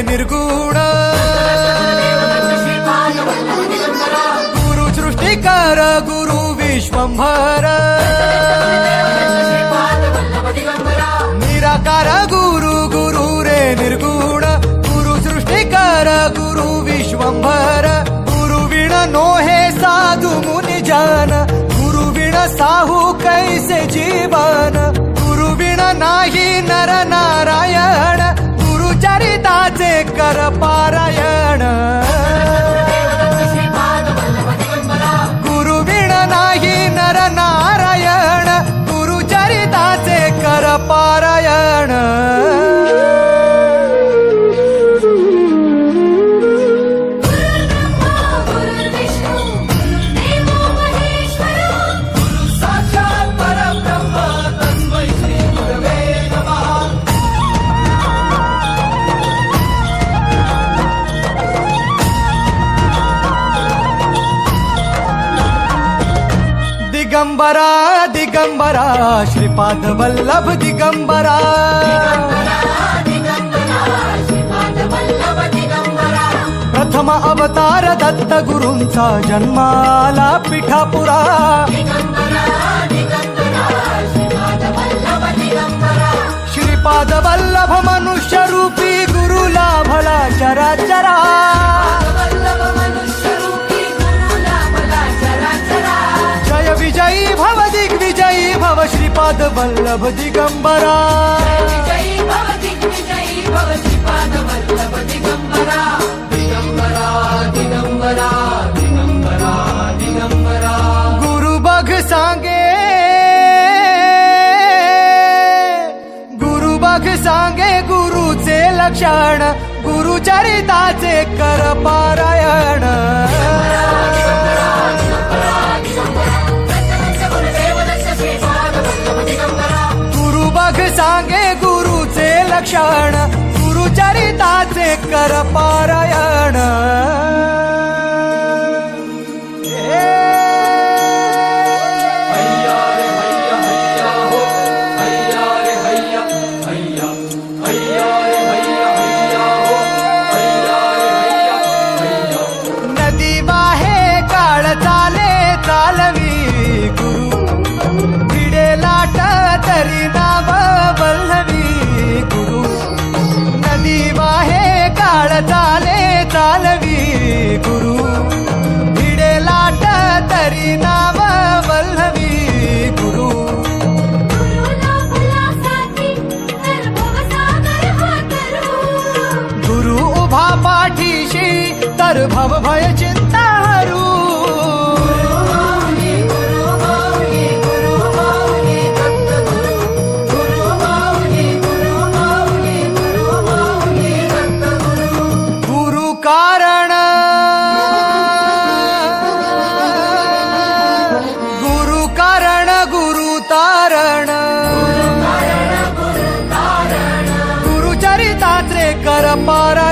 निर्गुण गुरु सृष्टिकर गुरु विश्वंभर निराकार गुरु गुरु रे निर्गुण गुरु सृष्टिकर गुरु विश्वंभर गुरु विण नोहे साधु मुनि जन गुरु विण साहू कैसे जीवन गुरु विण नाही नर नारायण गुरु चरिताचे कर पारायण गुरु विण नाही नर नारायण गुरु चरिताचे कर पारायण दिगंबरा दिगंबरा श्रीपाद वल्लभ दिगंबरा प्रथम अवतार दत्त गुरूंचा जन्माला पिठापुरा श्रीपाद वल्लभ मनुष्य रूपी गुरु लाभला चराचरा विजयी भव दिग्विजयी भव श्रीपाद वल्लभ दिगंबरा दिगंबरा दिगंबरा दिगंबरा गुरु बघ सांगे गुरु बघ सांगे गुरुचे लक्षण गुरु चरिताचे कर पारायण गुरु बघ सांगे गुरुचे लक्षण गुरु चरिताचे कर पारायण नदी वाहे काळ चाले चालवी गुरु भिडे लाट तरी नाव वल्लवी गुरु नदी वाहे काळ चाले चालवी गुरु भिडे लाट तरी नाव वल्लवी गुरु गुरु उभा पाठीशी तर भव भय चिंता हरू गुरु कारण गुरु कारण गुरु तारण गुरु चरिताचे कर पार